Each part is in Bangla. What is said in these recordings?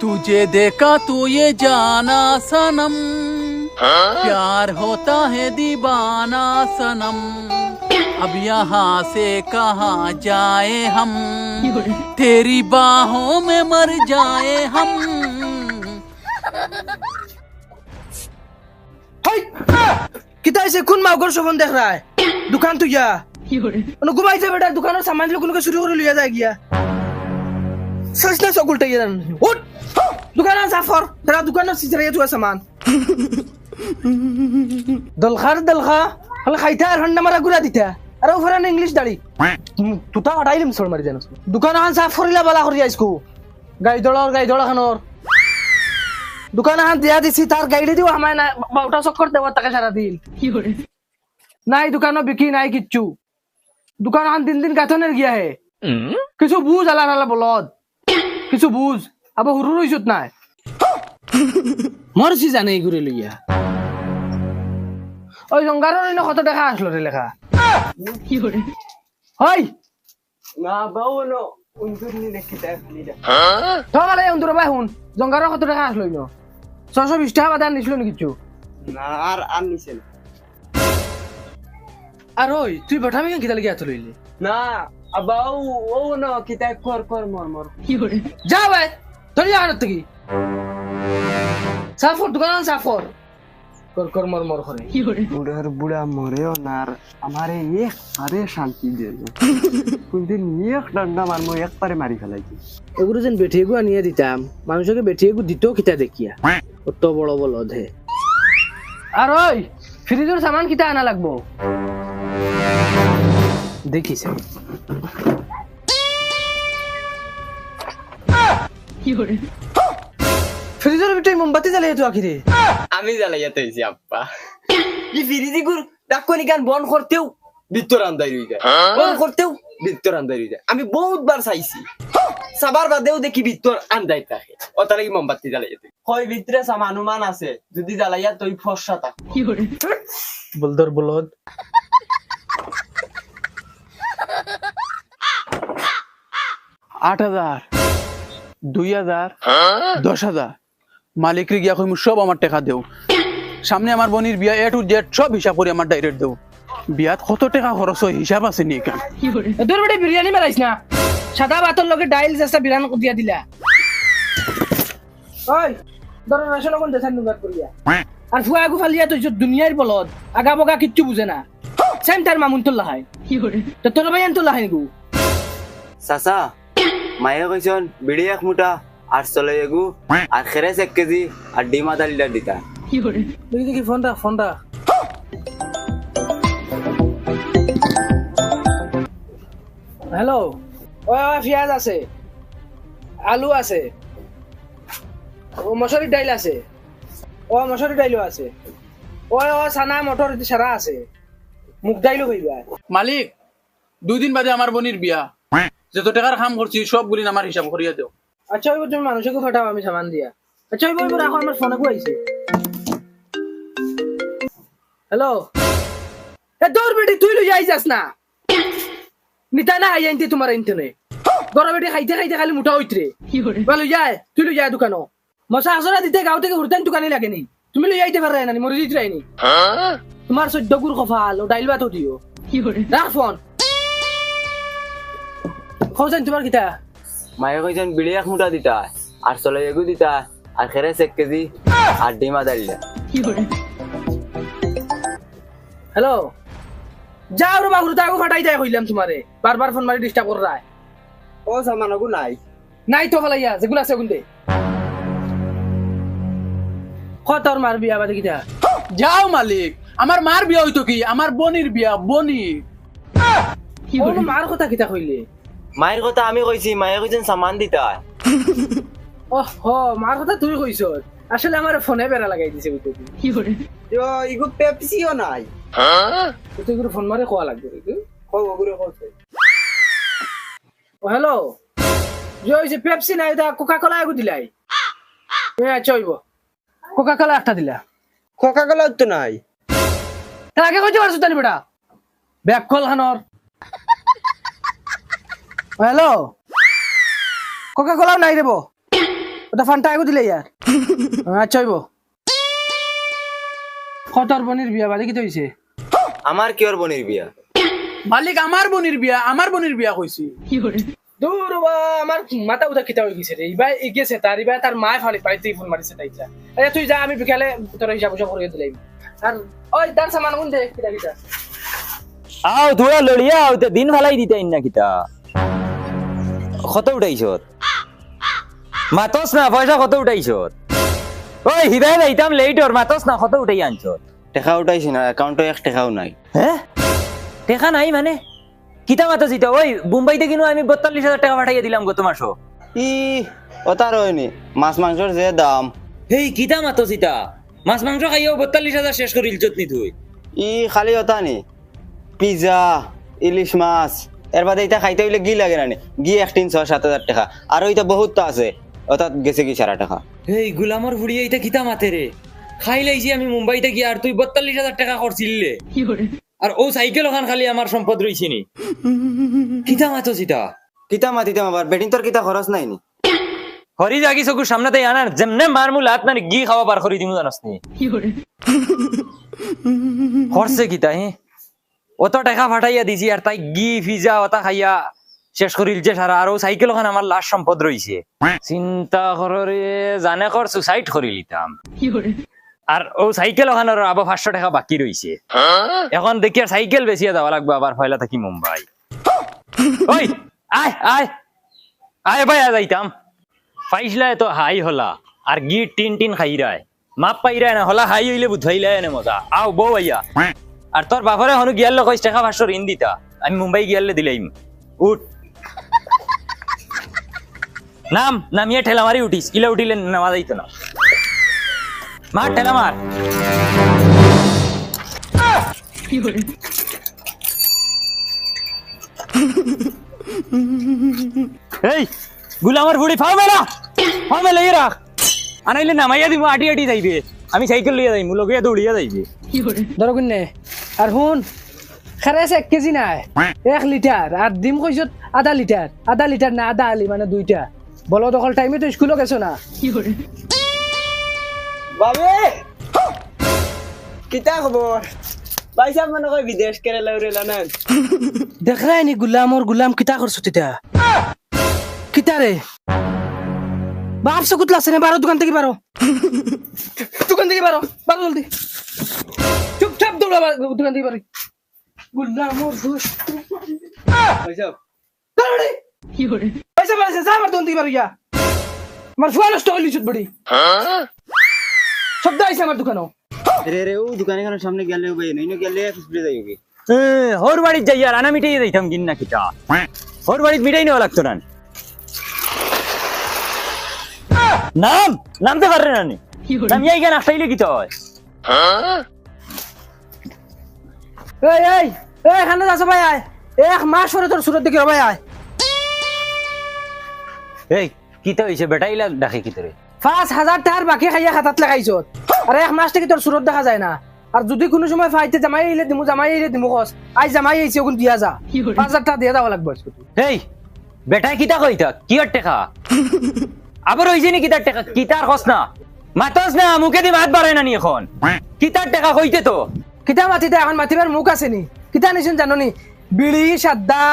तुझे देखा तो ये जाना सनम, प्यार होता है दीवाना सनम, अब यहाँ से कहाँ जाए हम, तेरी बाहों में मर जाए हम। कितना ऐसे कौन माउगर शोभन देख रहा है? दुकान तो या घुमाई से बेटा दुकान और सामान लोग शुरू कर लिया जाएगी। सच ना सब उल्टा ये उठ दुकान साफ कर तेरा दुकान से चला तू सामान दलखा हल खाइता हंडा मारा गुरा दिता अरे ऊपर इंग्लिश दाढ़ी तू ता हटाई लिम छोड़ मारी जाना दुकान हां साफ करिला बाला करिया इसको गाई दड़ा खानोर दुकान हां दिया दिसी तार गाइडी दियो हमाय ना बाउटा सक्कर देवा तक सारा दिन নাই দোকানো বিক্রি নাই কিচ্ছু দোকান হান দিন দিন গাথনের গিয়া হে কিছু বুঝ আলা আলা বলদ কিছু বুঝ আবার হুরু রইছত নাই মরছি জানে ঘুরে লইয়া ওই জঙ্গারের ইনো কত টাকা আসলো রে লেখা কি করে হই না বাউনো উনদুরনি নেকিতা খালিদা তোমালে উনদুর ভাই হুন জঙ্গারের কত টাকা আসলো ইনো 620 টাকা বাদান নিছিল নি কিছু না আর নিছে না আর ওই তুই বঠামি কেন কিতা লাগিয়া তুইলি না আবাও ও না কিতা কর মর কি করে যা ভাই তুই জানো তো কি সাফর দোকান সাফর কর মর করে কি করে বুড়া মরেও না আর আমারে এক আরে শান্তি দে কোনদিন এক ডান্ডা মারমো এক পারে মারি ফেলাইছি এগুলো যেন বেঠিয়েগু আনিয়ে দিতাম মানুষকে বেঠিয়েগু দিত কিতা দেখিয়া অত বড় বলদ হে আর ওই ফ্রিজের সামান কিতা আনা লাগবো দেখিস ফ্রিজের ভিতরে মোমবাতি জ্বালিয়ে তো আখিরে আমি জ্বালাইয়া তৈছি আপ্পা ই ফ্রিজি গুর ডাক্কনি গান বন্ধ করতেও ভিতর আন্দাই রই যায় বন্ধ করতেও ভিতর আন্দাই রই যায় আমি বহুতবার চাইছি সাবার বাদেও দেখি ভিতর আন্দাই থাকে ওটা লাগি মোমবাতি জ্বালাইয়া তুই হয় ভিতরে সামানুমান আছে যদি জ্বালাইয়া তুই ফর্সা থাক কি করে বলদর বলদ 8,000 2,000 10,000 মালিকরে গিয়া কইমু সব আমার টাকা দেও সামনে আমার বোনের বিয়া এ টু জেড সব হিসাব করে আমার ডাইরেক্ট দেও বিয়াত কত টাকা খরচ হয় হিসাব আছে নি কেন তোর বেটা বিরিয়ানি মারাইছ না সাদা ভাতের লগে ডাইল জাস্তা বিরান দিয়া দিলা ওই দর রেশন কোন দেখান নুগাত করিয়া আর ফুয়া আগু ফালিয়া তো দুনিয়ার বলদ আগা বগা কিচ্ছু বুঝে না সেম তার মামুন তোল্লা হয় কি করে তো তোর ভাই আন তোল্লা হয় গু চাচা মায়ে কইছন বিড়ি এক মুঠা আর চলে এগু আর খেরেস 1 কেজি আর ডিম আধা লিটার দিতা কি করে দেখি ফোন রাখ হ্যালো ওই পেঁয়াজ আছে আলু আছে ও মসুরি ডাইল আছে ও মসুরি ডাইলও আছে ও সানা মটর সারা আছে মুগ ডাইলও হইবা মালিক 2 দিন বাদে আমার বোনের বিয়া যত টাকার কাম করছি সবগুলি আমার হিসাব করিয়া দেও আচ্ছা ওই তুমি মানুষকে ফাটাও আমি সামান দিয়া আচ্ছা ওই রাখো আমার ফোনে কো আইছে হ্যালো এ দৌড় বেটি তুই লই যাইছাস না নিতা না আইনতে তোমার ইন্টারনে গড় বেটি খাইতে খালি মোটা হইতরে কি করে বলো যায় তুই লই যায় দোকানো মশা আসরা দিতে গাঁও থেকে হুরতান দোকানে লাগেনি তুমি লই যাইতে পারে না মরে দিতে রাইনি তোমার 14 গুর কফাল ও ডাইল ভাতও দিও কি করে রাখ ফোন খোঁজেন তোমার কিতা মায়ে কইছন বিড়ি এক মুঠা দিতা আর চলে এগু দিতা আর খেরেস 1 কেজি আর ডিম আধা লিটার কি করে হ্যালো যাও রে বাবু তাগো ফাটাই দেয় কইলাম তোমারে বারবার ফোন মারি ডিস্টার্ব কর রায় ও সামানগু নাই তো ফলাইয়া যেগুলো আছে গুনতে কতর মার বিয়া বাদে কিতা যাও মালিক আমার মার বিয়া হইতো কি আমার বোনের বিয়া বনি কি বল মার কথা কিতা কইলে মায়ের কথা আমি কইছি মায়ে কইছেন সামান দিতা ওহো মার কথা তুই কইছ আসলে আমার ফোনে বেড়া লাগাই দিছে বুঝতে কি করে ইয়ো ইগো পেপসিও নাই তুই গুলো ফোন মারে কোয়া লাগবে তুই কই ওগুলো কই ও হ্যালো জয় যে পেপসি নাই দা কোকা কোলা আগু দিলাই আচ্ছা হইব কোকা কোলা একটা দিলা কোকা কোলা তো নাই তার আগে কইতে পারছ তানি বেটা ব্যাক কল খানর হ্যালো কোকা কোলা নাই দেবো ওটা ফান্টা আগো দিলে ইয়ার আচ্ছা হইব কতর বনির বিয়া বাদে কি হইছে আমার কিয়র বনির বিয়া মালিক আমার বোনের বিয়া কইছি দূর বা আমার মাথা উদা কিতা হয়ে গেছে রে ইবা গেছে তার মা ফালি পাইতে ফোন মারিছে তাইছা এ তুই যা আমি বিকালে তোর হিসাব করে দিলাম আর ওই দার সামান কোন দে কিতা কিতা আও তোরা লড়িয়া ওতে দিন ভালাই দিতেন না কিতা কত উঠাইছত মাতস না পয়সা কত উঠাইছত ওই হিদায় যাইতাম লেট ওর মাতস না কত উঠাই আনছত টাকা উঠাইছি না অ্যাকাউন্টে 1 টাকাও নাই হ্যাঁ টেকা নাই মানে কিতা মাতস ইতা ওই মুম্বাইতে কিনো আমি 42,000 টাকা পাঠাইয়া দিলাম গত মাসও ই ওতার হয়নি মাছ মাংসের যে দাম হেই কিতা মাতস ইতা মাছ মাংস খাইও 42,000 শেষ করিল চতনি তুই ই খালি ওতা নি পিজা ইলিশ মাছ এর বাদে এটা খাইতে হইলে গি লাগে না গি 6-7,000 টাকা আর ওইটা বহুত তো আছে ওটা গেছে কি 4 টাকা হেই গুলামর ফুড়িয়ে এটা কিতা মাতে রে খাই লাইছি আমি মুম্বাইতে গিয়ে আর তুই 42,000 টাকা খরচিললে আর ও সাইকেল ওখান খালি আমার সম্পদ রইছে নি কিতা মাতস ইতা কিতা মাতিতাম আবার বেটিং তোর কিতা খরচ নাই নি হরি জাগি চকুর সামনেতে আনার যেমনে মারমু লাত মানে গি খাওয়া বার করি দিমু জানাস নি খরচে কিতা হে অত টাকা ফাটাইয়া দিছি আর তাই গি পিজা ওটা খাইয়া শেষ করিল যে সারা আর ও সাইকেল ওখানে আমার লাস্ট সম্পদ রইছে চিন্তা কররে জানে কর সুসাইড করি লিতাম আর ও সাইকেল ওখানের আবার 500 টাকা বাকি রইছে এখন দেখি আর সাইকেল বেচিয়া যাওয়া লাগবে আবার ফয়লা থাকি মুম্বাই ওই আয় আয় আয় ভাই যাইতাম ফাইসলায় তো হাই হলা আর গি টিন খাইরায় মাপ পাইরায় না হলা হাই হইলে বুঝাইলায় না মজা আও বউ ভাইয়া আর তোর বাপরে হনু গিয়াল 20 টাকা 500 ঋণ দিতা আমি মুম্বাই গিয়ালে দিলাইম উঠ নামিয়ে ঠেলা মারি উঠিস ইলা উঠিলে নামা যাইতো না মার ঠেলা মার এই গুলামর বুড়ি ফাও মেলা রাখ আনাইলে নামাইয়া দিব আটি আটি যাইবে আমি সাইকেল লইয়া যাইমু লগে দৌড়িয়া যাইবে ধরো কিনে আর হুন খারাস 1 কেজি নাই 1 লিটার আর ডিম কইছত আধা লিটার না আধা আলি মানে 2টা বলো দখল টাইমে তো স্কুলে গেছো না বাবে কিতা খবর পয়সা মনে কই বিদেশ কেরালা উড়েলা না দেখাই নি গুলাম কিতা করছ তিতা কিতা রে বাপ সে কুতলা সেনে বারো দোকান থেকে বারো বারো জলদি চুপচাপ দৌড়া দোকান থেকে বারো গুলামর দোষ পয়সা পয়সা পাইছে যা আমার দোকান থেকে বারো ইয়া আমার ফুয়া নষ্ট হইলি চুত বড়ি শব্দ আইছে আমার দোকানও রে ও দোকানের সামনে গেলে ভাই নইনো গেলে স্প্রে যাইবে হোর বাড়ির যাই আর আনা মিটাই যাইতাম কিন না কিটা হোর বাড়ির মিটাই নেওয়া লাগতো না নামতে পারে না নামিয়ে গেন আসাইলে কি হয় এই খানে যাচ্ছ ভাই আয় 1 মাস পরে তোর সুরত দেখি ভাই আয় এই কিতা হইছে বেটাইলা ডাকে কি তোরে 5,000 টাকার বাকি খাইয়া খাতাত লাগাইছ আর 1 মাস থেকে তোর সুরত দেখা যায় না আর যদি কোনো সময় ফাইতে জামাই আইলে দিমু কস আই জামাই আইছে ওগুন দিয়া যা 5,000 টাকা দিয়া যাওয়া লাগবে এই বেটাই কিতা কইতা কি টাকা আবার হইছে নি কিতার টাকা কিতার কস না মাতস না মুখে দি ভাত বাড়ায় না নি এখন কিতার টাকা কইতে তো কিতা মাতিতে এখন মাতিবার মুখ আছে নি কিতা নিছেন জানো নি বিড়ি সাদা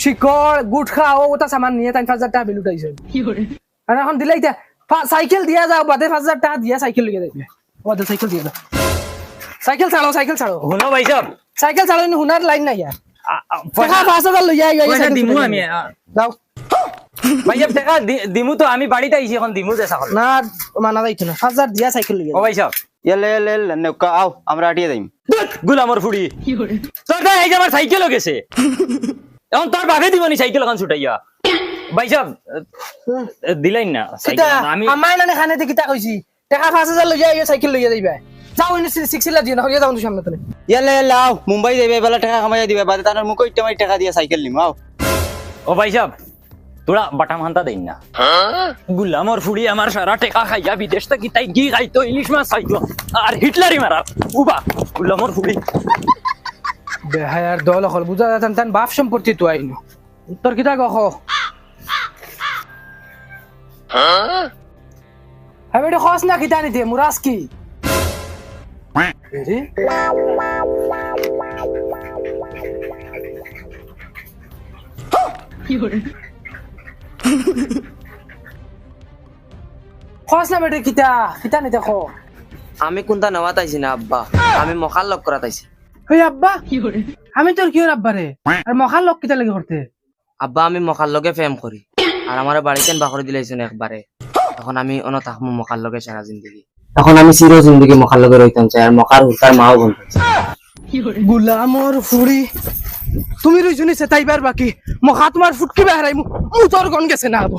শিকড় গুটখা ও ওটা সামান নিয়ে 5,000 টাকা বিল উঠাইছে আর এখন দিলাইতা সাইকেল দিয়া যাও বাদে 5,000 টাকা দিয়া সাইকেল লিয়ে দেবে বাদে সাইকেল দিয়া সাইকেল চালাও শুনো ভাই সব সাইকেল চালাও নি হুনার লাইন নাই ইয়ার টাকা 5,000 লইয়া পয়সা দিমু আমি যাও ভাই সব টাকা দিমু তো আমি বাড়িতে আইছি এখন দিমু দে সাকল না মানা যাইতো না 5,000 দিয়া সাইকেল লিয়ে ও ভাই সব এলে নৌকা আও আমরা আটিয়ে যাইম গুলামর ফুড়ি তোর না এই যে আমার সাইকেলও গেছে এখন তোর বাপে দিবনি সাইকেল এখন ছুটাইয়া ভাই সব দিলাইন না কিতা আমি আমায় না খানে তে কিতা কইছি টাকা 5,000 লইয়া সাইকেল লইয়া যাইবা যাও ইনি 6 দিয়া না হইয়া যাও সামনে তলে এলে আও মুম্বাই যাইবে বেলা টাকা কামাইয়া দিবে বাদে তার মুখ ইটমাই টাকা দিয়া সাইকেল নিম আও ও ভাই সব তোরা বাটা মানতা দেন না গুলামর ফুড়ি আমার সারা টাকা খাইয়া বিদেশ থেকে তাই গি খাইতো ইলিশ মাছ খাইতো আর হিটলারি মারা উবা গুলামর ফুড়ি বেহায়ার দল হল বুঝা যাতেন তান বাপ সম্পত্তি তো আইনো তোর কিতা কখ হ্যাঁ বেটা খস না খিতা নিতে মুরাস কি রে খস না বেটা খিতা খিতা নিতে খো আমি কোনটা নেওয়া তাইছি না আব্বা আমি মখার লগ করা তাইছি ওই আব্বা আমি তোর কি আব্বা রে আর মখার লোক কিতা লাগে করতে আব্বা আমি মখার লগে প্রেম করি আর আমার বাড়িতে বাকরি দিলাইছেন একবারে এখন আমি অন থাকবো মখার লগে সারা জিন্দগি এখন আমি চির জিন্দগি মখার লগে রইতাম চাই আর মখার হুতার মাও বলতে গুলামর ফুড়ি তুমি রইছনি সেটাইবার বাকি মখা তোমার ফুটকি বেহারাই মু তোর গন গেছে না আবো